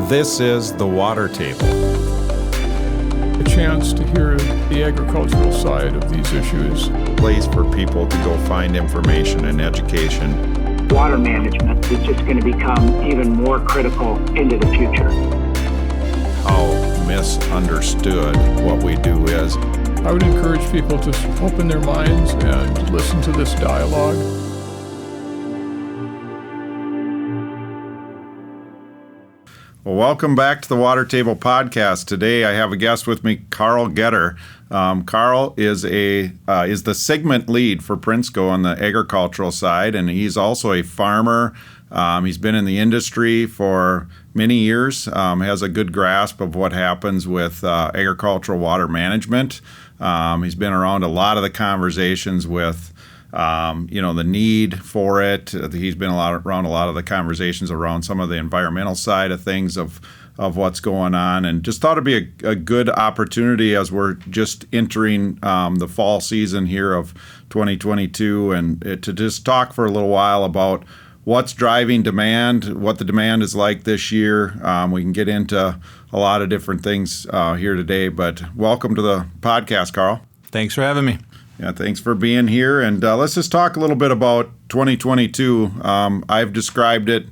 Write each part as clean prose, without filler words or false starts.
This is The Water Table. A chance to hear the agricultural side of these issues. A place for people to go find information and education. Water management is just going to become even more critical into the future. How misunderstood what we do is. I would encourage people to open their minds and listen to this dialogue. Well, welcome back to the Water Table Podcast. Today I have a guest with me, Karl Guetter. Karl is the segment lead for Prinsco on the agricultural side, and he's also a farmer. He's been in the industry for many years, has a good grasp of what happens with agricultural water management. He's been around a lot of the conversations with the need for it. He's been around a lot of the conversations around some of the environmental side of things of what's going on, and just thought it'd be a good opportunity as we're just entering the fall season here of 2022, and to just talk for a little while about what's driving demand, what the demand is like this year. We can get into a lot of different things here today, but welcome to the podcast, Karl. Thanks for having me. Yeah, thanks for being here. And let's just talk a little bit about 2022. I've described it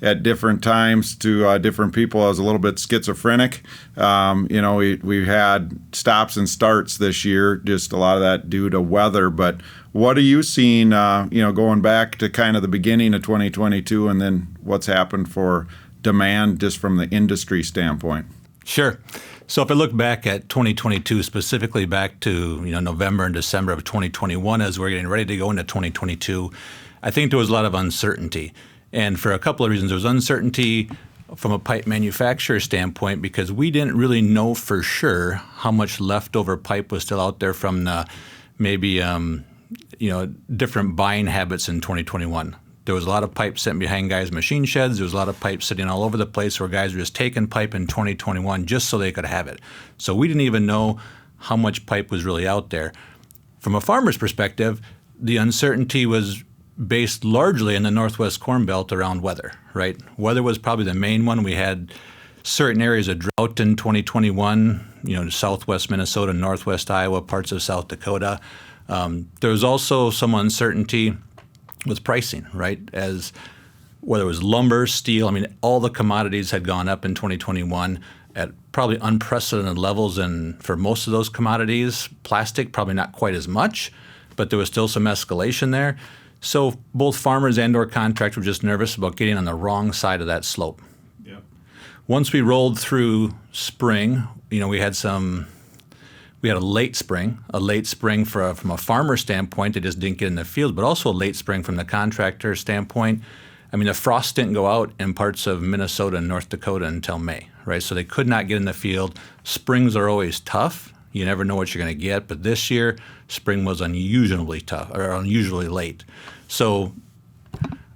at different times to different people as a little bit schizophrenic. We've had stops and starts this year, just a lot of that due to weather. But what are you seeing, going back to kind of the beginning of 2022 and then what's happened for demand just from the industry standpoint? Sure. So if I look back at 2022, specifically back to November and December of 2021, as we're getting ready to go into 2022, I think there was a lot of uncertainty. And for a couple of reasons, there was uncertainty from a pipe manufacturer standpoint because we didn't really know for sure how much leftover pipe was still out there from the different buying habits in 2021. There was a lot of pipe sitting behind guys' machine sheds. There was a lot of pipe sitting all over the place where guys were just taking pipe in 2021 just so they could have it. So we didn't even know how much pipe was really out there. From a farmer's perspective, the uncertainty was based largely in the Northwest Corn Belt around weather, right? Weather was probably the main one. We had certain areas of drought in 2021, southwest Minnesota, northwest Iowa, parts of South Dakota. There was also some uncertainty with pricing, right? As whether it was lumber, steel, all the commodities had gone up in 2021 at probably unprecedented levels, and for most of those commodities, plastic probably not quite as much, but there was still some escalation there. So both farmers and/or contractors were just nervous about getting on the wrong side of that slope. Yep. Once we rolled through spring, we had a late spring from a farmer standpoint. They just didn't get in the field, but also a late spring from the contractor standpoint. The frost didn't go out in parts of Minnesota and North Dakota until May, right? So they could not get in the field. Springs are always tough. You never know what you're going to get, but this year, spring was unusually tough or unusually late. So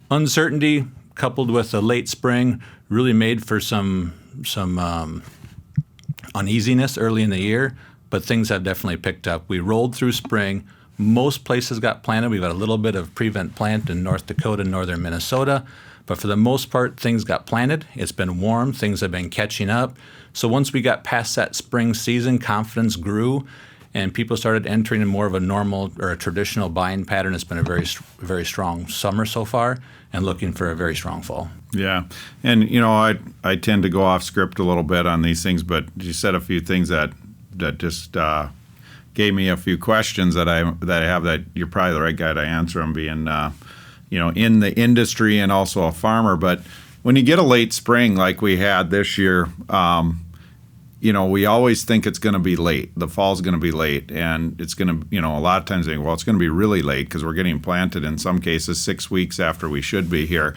uncertainty coupled with a late spring really made for some uneasiness early in the year. But things have definitely picked up. We rolled through spring. Most places got planted. We've got a little bit of prevent plant in North Dakota, northern Minnesota. But for the most part, things got planted. It's been warm. Things have been catching up. So once we got past that spring season, confidence grew, and people started entering in more of a normal or a traditional buying pattern. It's been a very, very strong summer so far and looking for a very strong fall. Yeah. And, I tend to go off script a little bit on these things, but you said a few things that just gave me a few questions that I have that you're probably the right guy to answer them, being in the industry and also a farmer. But when you get a late spring like we had this year, we always think it's going to be late. The fall's going to be late, and it's going to, a lot of times they think, well, it's going to be really late because we're getting planted in some cases 6 weeks after we should be here.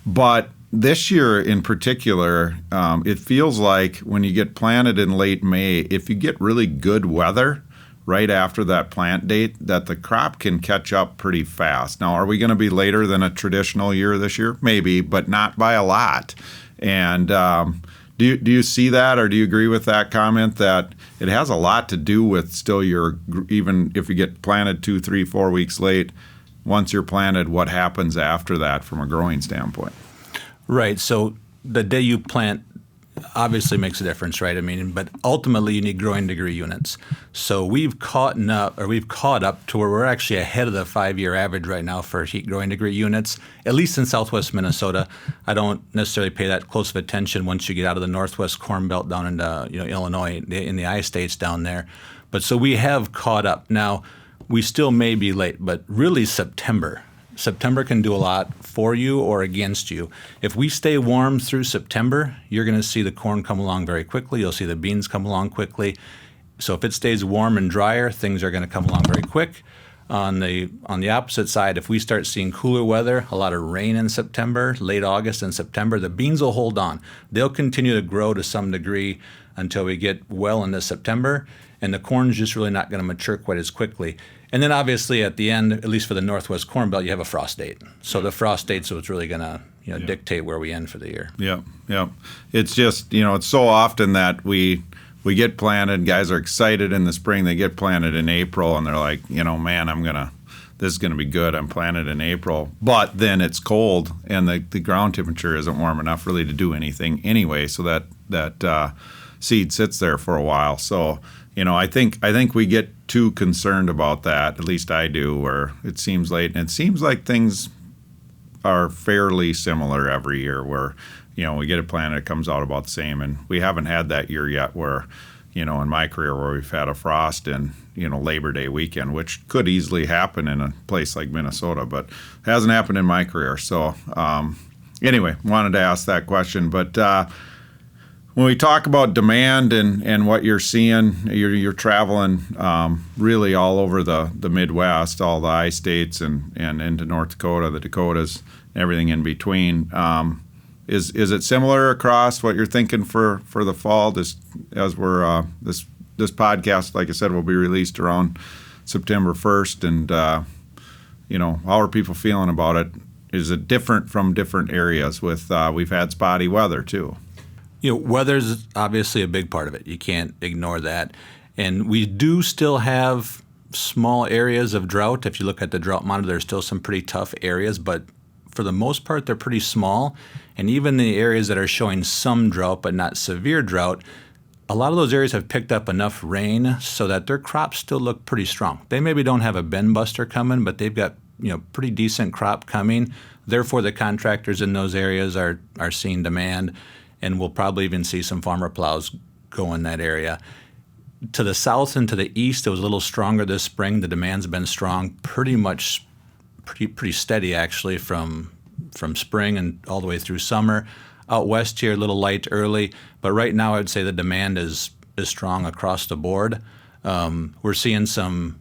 But this year in particular, it feels like when you get planted in late May, if you get really good weather right after that plant date, that the crop can catch up pretty fast. Now, are we going to be later than a traditional year this year? Maybe, but not by a lot. And do you see that, or do you agree with that comment that it has a lot to do with still even if you get planted 2, 3, 4 weeks late, once you're planted, what happens after that from a growing standpoint? Right. So the day you plant obviously makes a difference, right? I mean, but ultimately you need growing degree units. So we've caught up to where we're actually ahead of the 5-year average right now for heat growing degree units, at least in southwest Minnesota. I don't necessarily pay that close of attention once you get out of the northwest Corn Belt down into Illinois, in the I-states down there. But so we have caught up. Now, we still may be late, but really September can do a lot for you or against you. If we stay warm through September, you're going to see the corn come along very quickly. You'll see the beans come along quickly. So if it stays warm and drier, things are going to come along very quick. On the opposite side, if we start seeing cooler weather, a lot of rain in September, late August and September, the beans will hold on. They'll continue to grow to some degree until we get well into September, and the corn's just really not going to mature quite as quickly. And then obviously at the end, at least for the Northwest Corn Belt, you have a frost date. So the frost date's what's really going to dictate where we end for the year. Yeah. It's just, it's so often that we get planted, guys are excited in the spring, they get planted in April, and they're like, man, this is going to be good. I'm planted in April. But then it's cold, and the ground temperature isn't warm enough really to do anything anyway, so that seed sits there for a while. So, I think we get too concerned about that, at least I do, where it seems late. And it seems like things are fairly similar every year where, we get it planted, it comes out about the same. And we haven't had that year yet where, in my career where we've had a frost in, Labor Day weekend, which could easily happen in a place like Minnesota, but hasn't happened in my career. So anyway, wanted to ask that question. But when we talk about demand and what you're seeing, you're traveling really all over the Midwest, all the I-states and into North Dakota, the Dakotas, everything in between. Is it similar across what you're thinking for the fall? Just as we're this podcast, like I said, will be released around September 1st, and how are people feeling about it? Is it different from different areas? We've had spotty weather too. Weather's obviously a big part of it. You can't ignore that. And we do still have small areas of drought. If you look at the drought monitor, there's still some pretty tough areas, but for the most part, they're pretty small. And even the areas that are showing some drought but not severe drought, a lot of those areas have picked up enough rain so that their crops still look pretty strong. They maybe don't have a bend buster coming, but they've got pretty decent crop coming. Therefore, the contractors in those areas are seeing demand, and we'll probably even see some farmer plows go in that area. To the south and to the east, it was a little stronger this spring. The demand's been strong, pretty steady actually from spring and all the way through summer. Out west here, a little light early, but right now I would say the demand is strong across the board. We're seeing some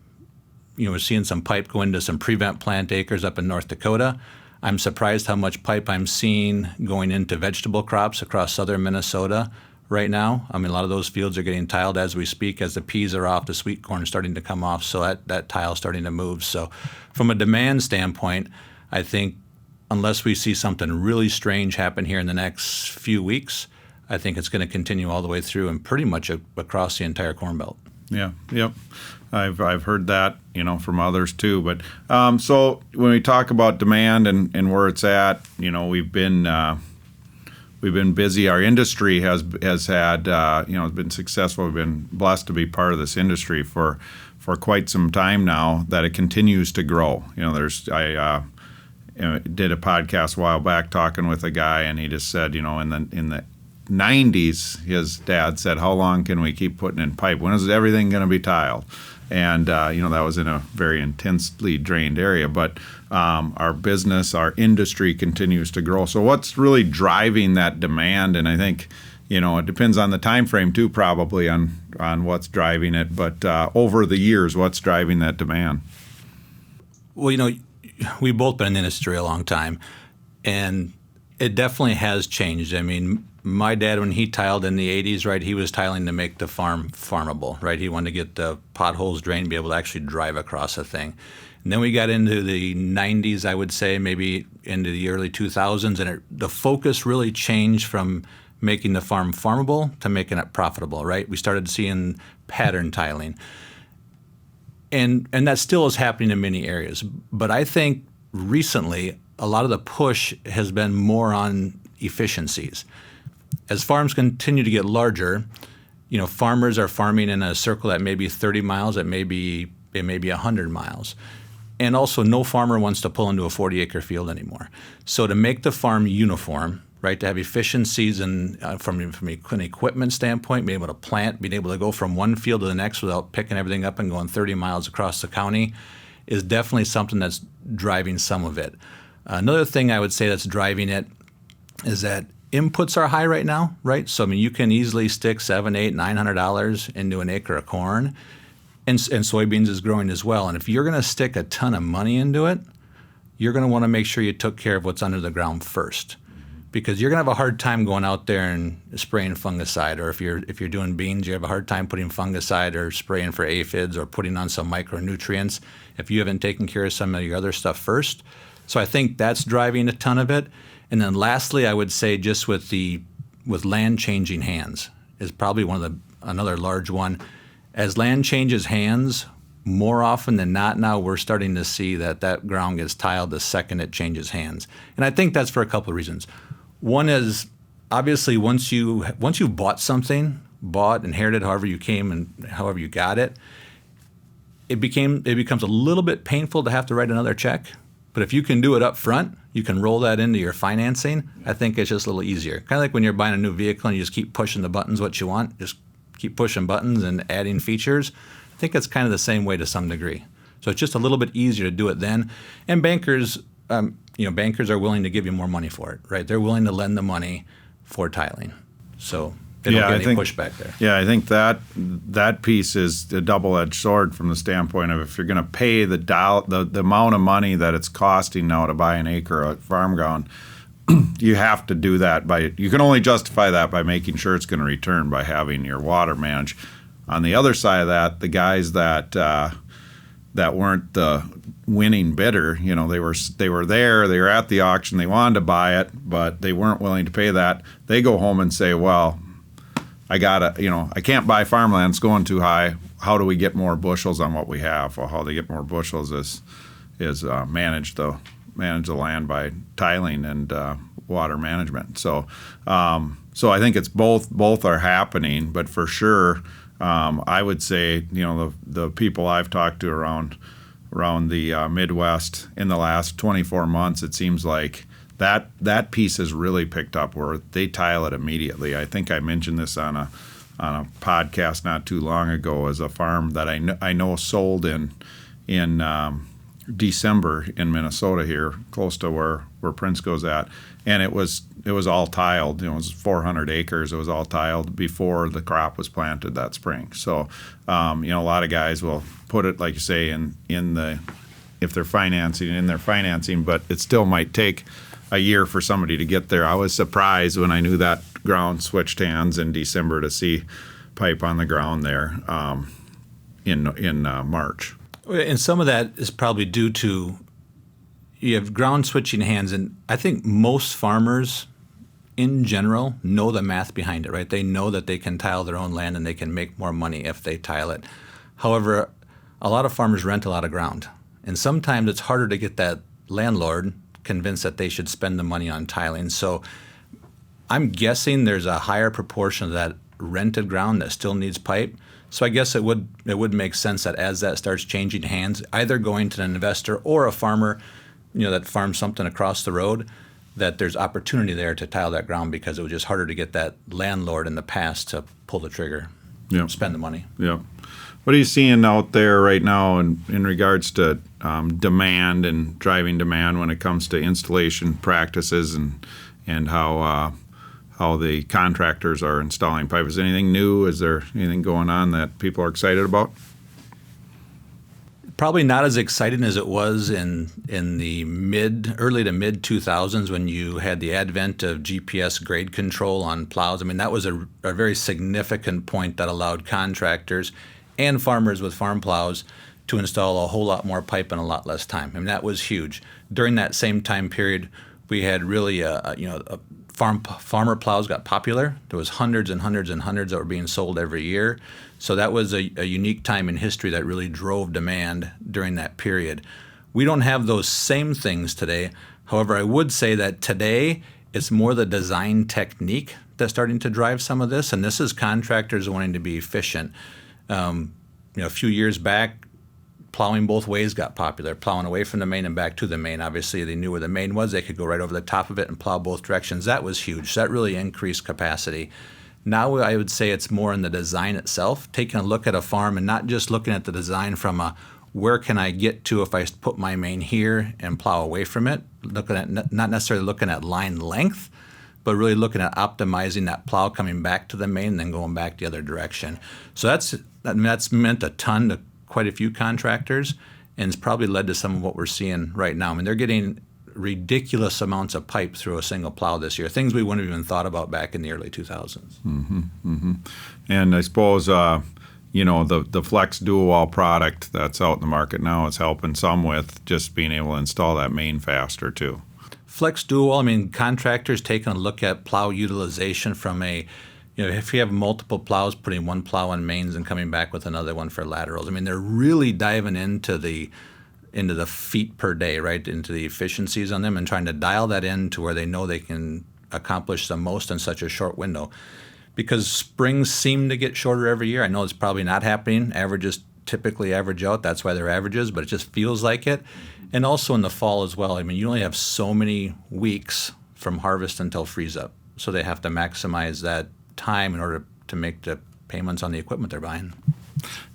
pipe go into some prevent plant acres up in North Dakota. I'm surprised how much pipe I'm seeing going into vegetable crops across southern Minnesota right now. I mean, a lot of those fields are getting tiled as we speak. As the peas are off, the sweet corn is starting to come off, so that tile is starting to move. So from a demand standpoint, I think unless we see something really strange happen here in the next few weeks, I think it's going to continue all the way through and pretty much across the entire Corn Belt. Yeah, yep. I've heard that, from others too. But so when we talk about demand and where it's at, we've been busy. Our industry has had, has been successful. We've been blessed to be part of this industry for quite some time now. That it continues to grow. I did a podcast a while back talking with a guy, and he just said, in the 90s, his dad said, "How long can we keep putting in pipe? When is everything going to be tiled?" And that was in a very intensely drained area. But our business, our industry continues to grow. So what's really driving that demand? And I think it depends on the time frame too, probably on what's driving it. But over the years, what's driving that demand? Well, we've both been in the industry a long time, and it definitely has changed. I mean, my dad, when he tiled in the 80s, right, he was tiling to make the farm farmable, right? He wanted to get the potholes drained, be able to actually drive across a thing. And then we got into the 90s, I would say, maybe into the early 2000s, and the focus really changed from making the farm farmable to making it profitable, right? We started seeing pattern tiling. And that still is happening in many areas. But I think recently a lot of the push has been more on efficiencies. as farms continue to get larger, farmers are farming in a circle that may be 30 miles, it may be 100 miles. And also, no farmer wants to pull into a 40-acre field anymore. So to make the farm uniform, right, to have efficiencies and from an equipment standpoint, being able to plant, being able to go from one field to the next without picking everything up and going 30 miles across the county is definitely something that's driving some of it. Another thing I would say that's driving it is that inputs are high right now, right? So you can easily stick $700, $800, $900 into an acre of corn. And soybeans is growing as well. And if you're going to stick a ton of money into it, you're going to want to make sure you took care of what's under the ground first, because you're going to have a hard time going out there and spraying fungicide. Or if you're doing beans, you have a hard time putting fungicide or spraying for aphids or putting on some micronutrients if you haven't taken care of some of your other stuff first. So I think that's driving a ton of it. And then lastly, I would say just with land changing hands is probably another large one. As land changes hands, more often than not now, we're starting to see that ground gets tiled the second it changes hands. And I think that's for a couple of reasons. One is, obviously, once you've bought something, inherited, however you came and however you got it, it becomes a little bit painful to have to write another check. But if you can do it up front, you can roll that into your financing. I think it's just a little easier. Kind of like when you're buying a new vehicle and you just keep pushing the buttons what you want, just keep pushing buttons and adding features. I think it's kind of the same way to some degree. So it's just a little bit easier to do it then. And bankers are willing to give you more money for it, right? They're willing to lend the money for tiling. So they don't get any pushback there. Yeah, I think that piece is a double-edged sword from the standpoint of if you're going to pay the amount of money that it's costing now to buy an acre of farm ground, you have to do that you can only justify that by making sure it's going to return by having your water managed. On the other side of that, the guys that weren't the winning bidder, they were there, they were at the auction, they wanted to buy it, but they weren't willing to pay that. They go home and say, well, I can't buy farmland, it's going too high. How do we get more bushels on what we have? Well, how they get more bushels is manage the land by tiling and water management. So I think it's both are happening, but for sure, I would say the people I've talked to around the Midwest in the last 24 months, it seems like that piece has really picked up where they tile it immediately. I think I mentioned this on a podcast not too long ago as a farm that I know sold in December in Minnesota here, close to where Prinsco's at, and it was all tiled. It was 400 acres. It was all tiled before the crop was planted that spring. So, a lot of guys will put it, like you say, if they're financing, but it still might take a year for somebody to get there. I was surprised when I knew that ground switched hands in December to see pipe on the ground there in March. And some of that is probably due to you have ground switching hands, and I think most farmers in general know the math behind it, right? They know that they can tile their own land and they can make more money if they tile it. However, a lot of farmers rent a lot of ground, and sometimes it's harder to get that landlord convinced that they should spend the money on tiling. So I'm guessing there's a higher proportion of that rented ground that still needs pipe. So I guess it would make sense that as that starts changing hands, either going to an investor or a farmer, that farms something across the road, that there's opportunity there to tile that ground because it was just harder to get that landlord in the past to pull the trigger, spend the money. Yeah. What are you seeing out there right now in regards to demand and driving demand when it comes to installation practices and how the contractors are installing pipe? Is anything new? Is there anything going on that people are excited about? Probably not as exciting as it was in the early to mid 2000s when you had the advent of GPS grade control on plows. I mean, that was a very significant point that allowed contractors and farmers with farm plows to install a whole lot more pipe in a lot less time. I mean, that was huge. During that same time period, we had really farmer plows got popular. There was hundreds and hundreds and hundreds that were being sold every year. So that was a unique time in history that really drove demand during that period. We don't have those same things today. However, I would say that today It's more the design technique that's starting to drive some of this, and this is contractors wanting to be efficient. A few years back, plowing both ways got popular, plowing away from the main and back to the main. Obviously, they knew where the main was. They could go right over the top of it and plow both directions. That was huge. So that really increased capacity. Now I would say it's more in the design itself, taking a look at a farm and not just looking at the design from a where can I get to if I put my main here and plow away from it, looking at not necessarily looking at line length, but really looking at optimizing that plow coming back to the main and then going back the other direction. So that's meant a ton to quite a few contractors, and it's probably led to some of what we're seeing right now. I mean, they're getting ridiculous amounts of pipe through a single plow this year, things we wouldn't have even thought about back in the early 2000s. And I suppose, the Flex Dual Wall product that's out in the market now is helping some with just being able to install that main faster too. Flex Dual Wall, I mean, contractors taking a look at plow utilization from if you have multiple plows, putting one plow on mains and coming back with another one for laterals. I mean, they're really diving into the feet per day, right, into the efficiencies on them and trying to dial that in to where they know they can accomplish the most in such a short window. Because springs seem to get shorter every year. I know it's probably not happening. Averages typically average out. That's why they're averages, but it just feels like it. And also in the fall as well. I mean, you only have so many weeks from harvest until freeze up. So they have to maximize that time in order to make the payments on the equipment they're buying.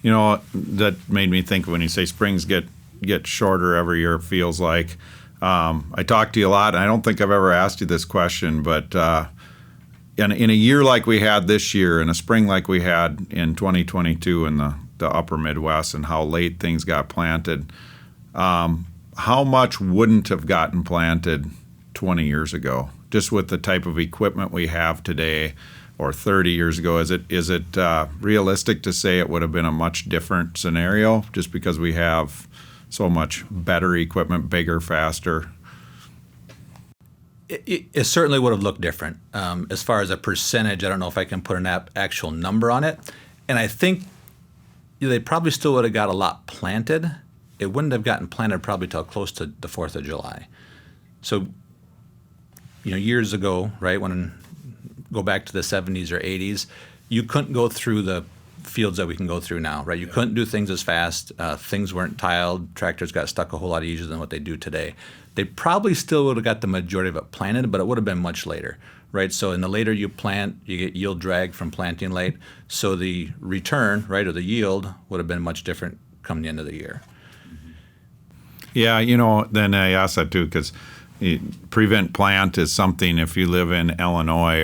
That made me think when you say springs get shorter every year, it feels like. I talk to you a lot, and I don't think I've ever asked you this question, but in a year like we had this year, in a spring like we had in 2022 in the upper Midwest and how late things got planted, how much wouldn't have gotten planted 20 years ago, just with the type of equipment we have today, or 30 years ago? Is it realistic to say it would have been a much different scenario just because we have so much better equipment, bigger, faster? It certainly would have looked different. As far as a percentage, I don't know if I can put an actual number on it. And I think they probably still would have got a lot planted. It wouldn't have gotten planted probably till close to the 4th of July. So, years ago, right, go back to the 70s or 80s, you couldn't go through the fields that we can go through now, right? You couldn't do things as fast. Things weren't tiled. Tractors got stuck a whole lot easier than what they do today. They probably still would have got the majority of it planted, but it would have been much later, right? So in the later you plant, you get yield drag from planting late. So the return, right, or the yield would have been much different come the end of the year. Yeah, then I ask that too because prevent plant is something, if you live in Illinois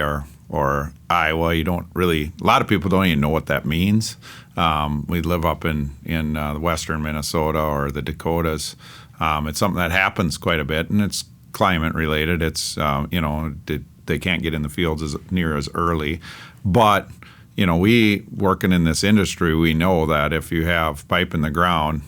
or Iowa, you don't really, a lot of people don't even know what that means. We live up in the western Minnesota or the Dakotas. It's something that happens quite a bit, and it's climate related. It's, they can't get in the fields as near as early. But, we working in this industry, we know that if you have pipe in the ground,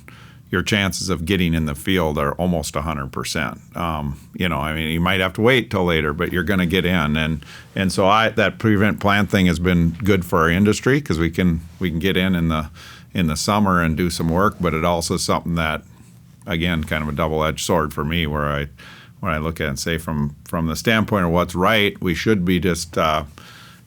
your chances of getting in the field are almost 100%. You might have to wait till later, but you're going to get in. And so that prevent plant thing has been good for our industry because we can get in the summer and do some work, but it also is something that, again, kind of a double-edged sword for me where when I look at it and say from the standpoint of what's right, we should be just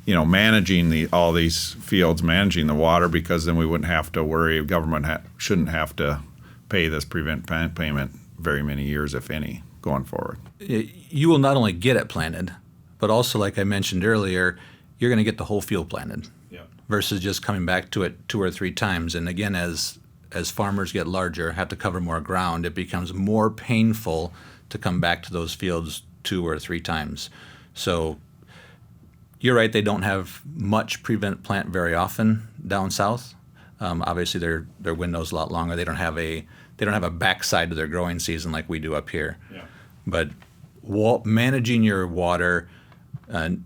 managing all these fields, managing the water, because then we wouldn't have to worry. Government shouldn't have to pay this prevent plant payment very many years, if any, going forward. You will not only get it planted, but also, like I mentioned earlier, you're going to get the whole field planted versus just coming back to it 2 or 3 times. And again, as farmers get larger, have to cover more ground, it becomes more painful to come back to those fields 2 or 3 times. So you're right, they don't have much prevent plant very often down south. Obviously, their window's a lot longer. They don't have a backside to their growing season like we do up here. Yeah. But managing your water,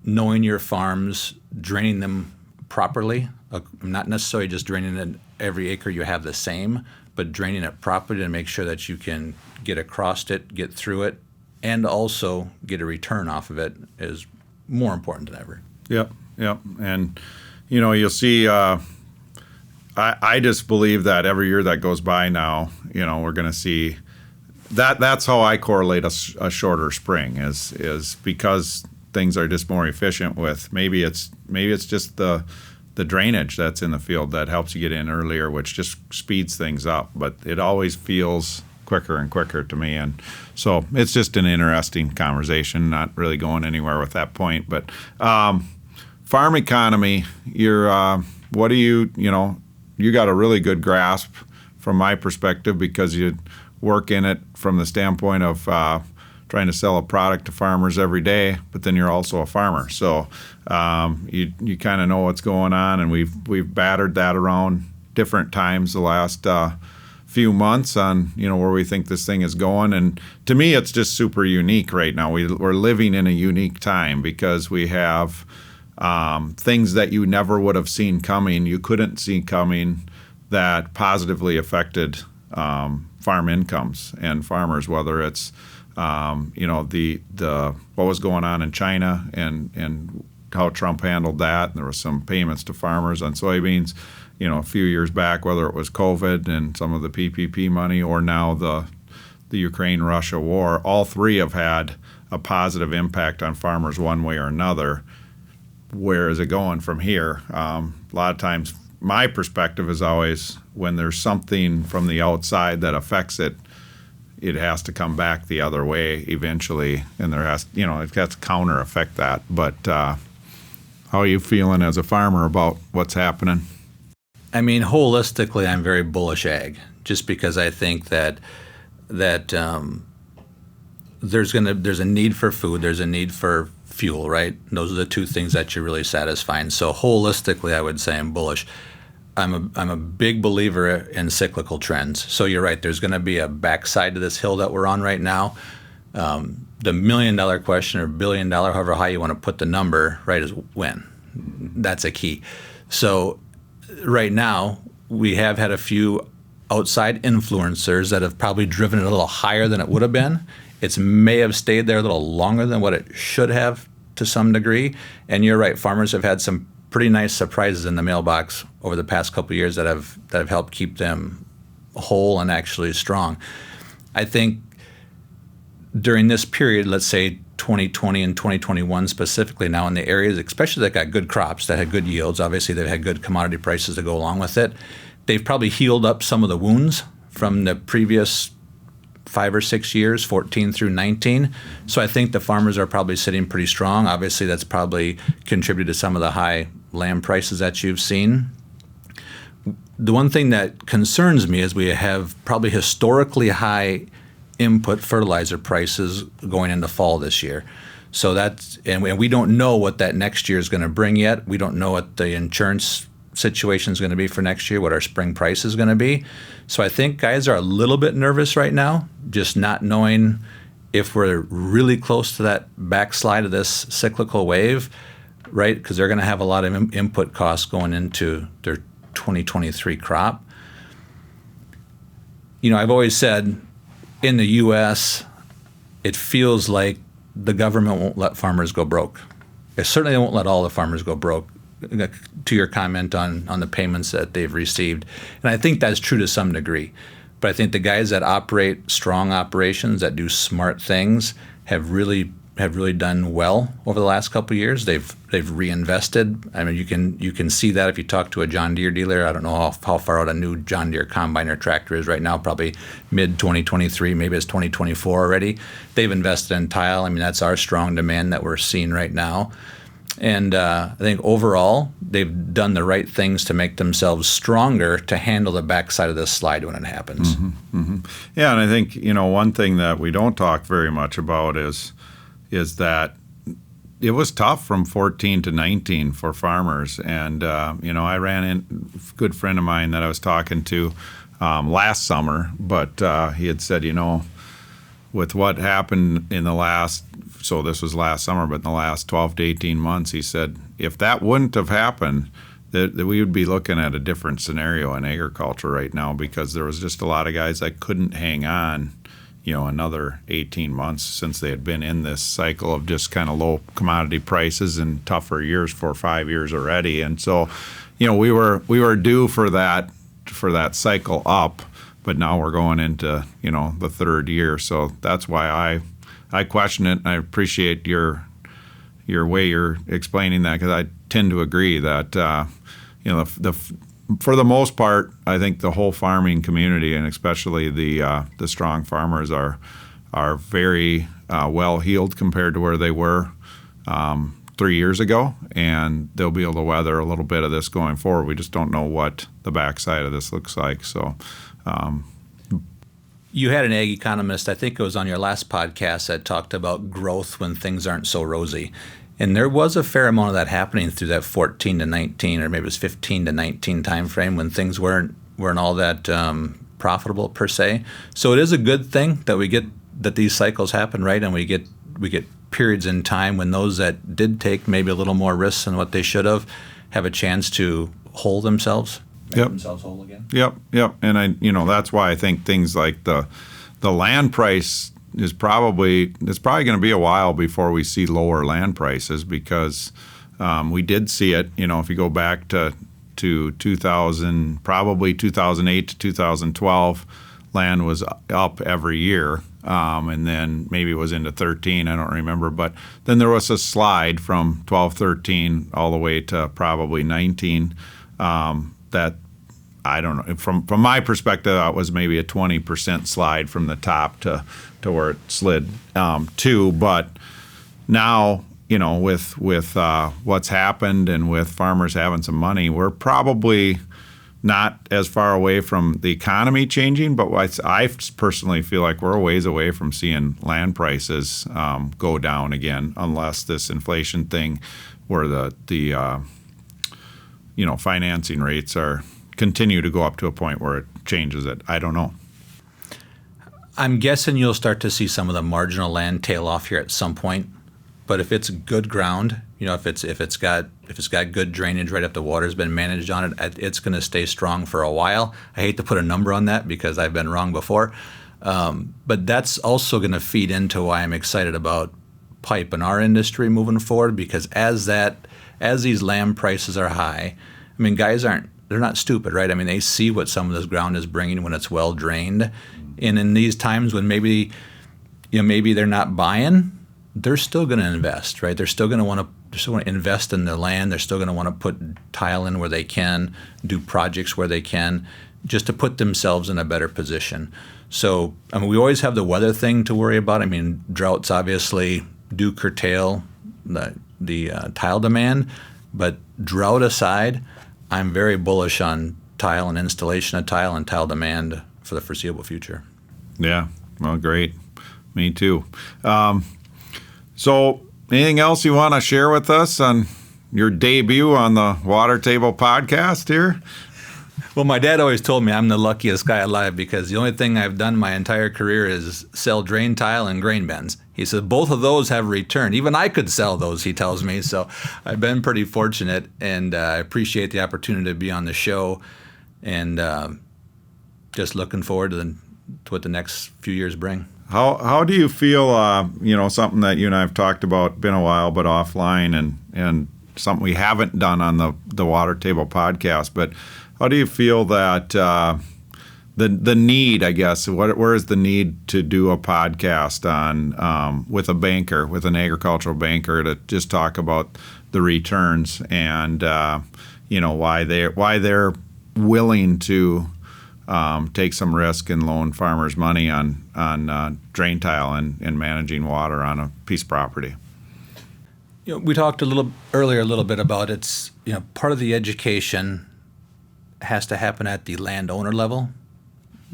knowing your farms, draining them properly, not necessarily just draining it every acre you have the same, but draining it properly to make sure that you can get across it, get through it, and also get a return off of it is more important than ever. Yep. And, you'll see, I just believe that every year that goes by now, we're going to see that's how I correlate a shorter spring is because things are just more efficient with. Maybe it's just the drainage that's in the field that helps you get in earlier, which just speeds things up. But it always feels quicker and quicker to me, and so it's just an interesting conversation. Not really going anywhere with that point, but farm economy. What do you got a really good grasp from my perspective because you work in it from the standpoint of trying to sell a product to farmers every day, but then you're also a farmer. So you kind of know what's going on, and we've battered that around different times the last few months on where we think this thing is going. And to me, it's just super unique right now. We're living in a unique time because we have things that you never would have seen coming, you couldn't see coming, that positively affected farm incomes and farmers, whether it's the what was going on in China and how Trump handled that. And there was some payments to farmers on soybeans, a few years back, whether it was COVID and some of the PPP money or now the Ukraine-Russia war. All three have had a positive impact on farmers one way or another. Where is it going from here? A lot of times my perspective is always when there's something from the outside that affects it, it has to come back the other way eventually, and there has, it has to counter affect that. But how are you feeling as a farmer about what's happening? I mean, holistically, I'm very bullish ag, just because I think that there's a need for food, there's a need for fuel, right? Those are the two things that you're really satisfying. So holistically, I would say I'm bullish. I'm a big believer in cyclical trends. So you're right. There's going to be a backside to this hill that we're on right now. The $1 million question or $1 billion, however high you want to put the number, right, is when. That's a key. So right now we have had a few outside influencers that have probably driven it a little higher than it would have been. It may have stayed there a little longer than what it should have to some degree. And you're right. Farmers have had some pretty nice surprises in the mailbox over the past couple of years that have helped keep them whole and actually strong. I think during this period, let's say 2020 and 2021 specifically, now in the areas, especially that got good crops, that had good yields, obviously they've had good commodity prices to go along with it, they've probably healed up some of the wounds from the previous 5 or 6 years, 14 through 19. So I think the farmers are probably sitting pretty strong. Obviously, that's probably contributed to some of the high land prices that you've seen. The one thing that concerns me is we have probably historically high input fertilizer prices going into fall this year. So and we don't know what that next year is going to bring yet. We don't know what the insurance situation is going to be for next year, what our spring price is going to be. So I think guys are a little bit nervous right now, just not knowing if we're really close to that backslide of this cyclical wave, right? Because they're going to have a lot of input costs going into their 2023 crop. I've always said in the U.S., it feels like the government won't let farmers go broke. It certainly won't let all the farmers go broke, to your comment on the payments that they've received. And I think that's true to some degree. But I think the guys that operate strong operations, that do smart things, have really done well over the last couple of years. They've reinvested. I mean, you can see that if you talk to a John Deere dealer. I don't know how far out a new John Deere combine or tractor is right now, probably mid-2023, maybe it's 2024 already. They've invested in tile. I mean, that's our strong demand that we're seeing right now. And I think overall, they've done the right things to make themselves stronger to handle the backside of this slide when it happens. Mm-hmm, mm-hmm. Yeah, and I think, one thing that we don't talk very much about is that it was tough from 14 to 19 for farmers. And, I ran in a good friend of mine that I was talking to last summer, but he had said, with what happened in the last, so this was last summer, but in the last 12 to 18 months, he said, if that wouldn't have happened, that we would be looking at a different scenario in agriculture right now, because there was just a lot of guys that couldn't hang on, another 18 months since they had been in this cycle of just kind of low commodity prices and tougher years for 5 years already. And so, we were due for that cycle up. But now we're going into, the third year. So that's why I question it. And I appreciate your your way you're explaining that, because I tend to agree that for the most part, I think the whole farming community, and especially the strong farmers, are very well heeled compared to where they were 3 years ago, and they'll be able to weather a little bit of this going forward. We just don't know what the backside of this looks like. So, you had an ag economist, I think it was on your last podcast, that talked about growth when things aren't so rosy. And there was a fair amount of that happening through that 14 to 19, or maybe it was 15 to 19 time frame, when things weren't all that profitable per se. So it is a good thing that these cycles happen, right? And we get periods in time when those that did take maybe a little more risks than what they should have a chance to hold themselves, make themselves whole again. Yep. And that's why I think things like the land price it's probably going to be a while before we see lower land prices, because we did see it. If you go back to 2000, probably 2008 to 2012, land was up every year. And then maybe it was into 13, I don't remember. But then there was a slide from 12, 13 all the way to probably 19 that, I don't know, from my perspective, that was maybe a 20% slide from the top to where it slid to. But now, with what's happened and with farmers having some money, we're probably not as far away from the economy changing, but I personally feel like we're a ways away from seeing land prices go down again, unless this inflation thing, where the financing rates continue to go up to a point where it changes it. I don't know. I'm guessing you'll start to see some of the marginal land tail off here at some point. But if it's good ground, if it's got good drainage right up the water's been managed on it, it's going to stay strong for a while. I hate to put a number on that because I've been wrong before, but that's also going to feed into why I'm excited about pipe in our industry moving forward. Because as these land prices are high, I mean, they're not stupid, right? I mean, they see what some of this ground is bringing when it's well drained, and in these times when maybe they're not buying, they're still going to invest, right? They're still going to want to invest in their land. They're still going to want to put tile in where they can, do projects where they can, just to put themselves in a better position. So, I mean, we always have the weather thing to worry about. I mean, droughts obviously do curtail the tile demand, but drought aside, I'm very bullish on tile and installation of tile and tile demand for the foreseeable future. Yeah, well, great. Me too. So anything else you want to share with us on your debut on the Water Table podcast here? Well, my dad always told me I'm the luckiest guy alive, because the only thing I've done my entire career is sell drain tile and grain bins. He said both of those have returned. Even I could sell those, he tells me. So I've been pretty fortunate, and I appreciate the opportunity to be on the show, and just looking forward to what the next few years bring. How do you feel, something that you and I have talked about, been a while, but offline, and something we haven't done on the Water Table podcast, but how do you feel that the need, I guess, where is the need to do a podcast on with a banker, with an agricultural banker, to just talk about the returns and why they're willing to take some risk and loan farmers money on drain tile and managing water on a piece of property? We talked a little bit about it's part of the education has to happen at the landowner level,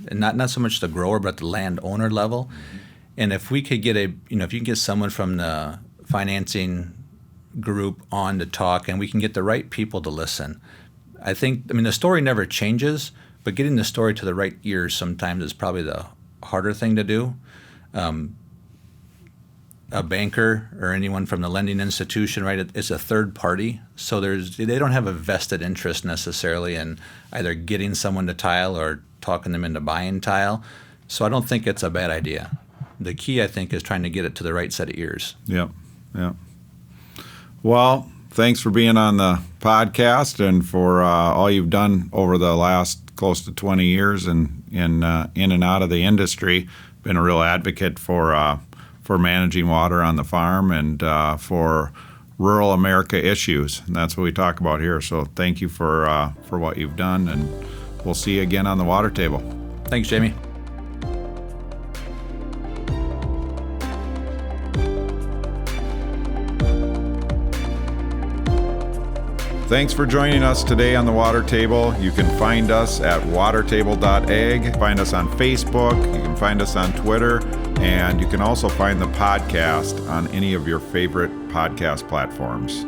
and not so much the grower, but at the landowner level. Mm-hmm. And if we could get if you can get someone from the financing group on to talk, and we can get the right people to listen, the story never changes, but getting the story to the right ears sometimes is probably the harder thing to do. A banker or anyone from the lending institution, right, it's a third party, so they don't have a vested interest necessarily in either getting someone to tile or talking them into buying tile. So I don't think it's a bad idea. The key, I think, is trying to get it to the right set of ears. Yep. Well, thanks for being on the podcast and for all you've done over the last close to 20 years and in and out of the industry. Been a real advocate for managing water on the farm and for rural America issues, and that's what we talk about here. So thank you for what you've done, and we'll see you again on the water table. Thanks, Jamie. Thanks for joining us today on the Water Table. You can find us at watertable.ag. Find us on Facebook. You can find us on Twitter. And you can also find the podcast on any of your favorite podcast platforms.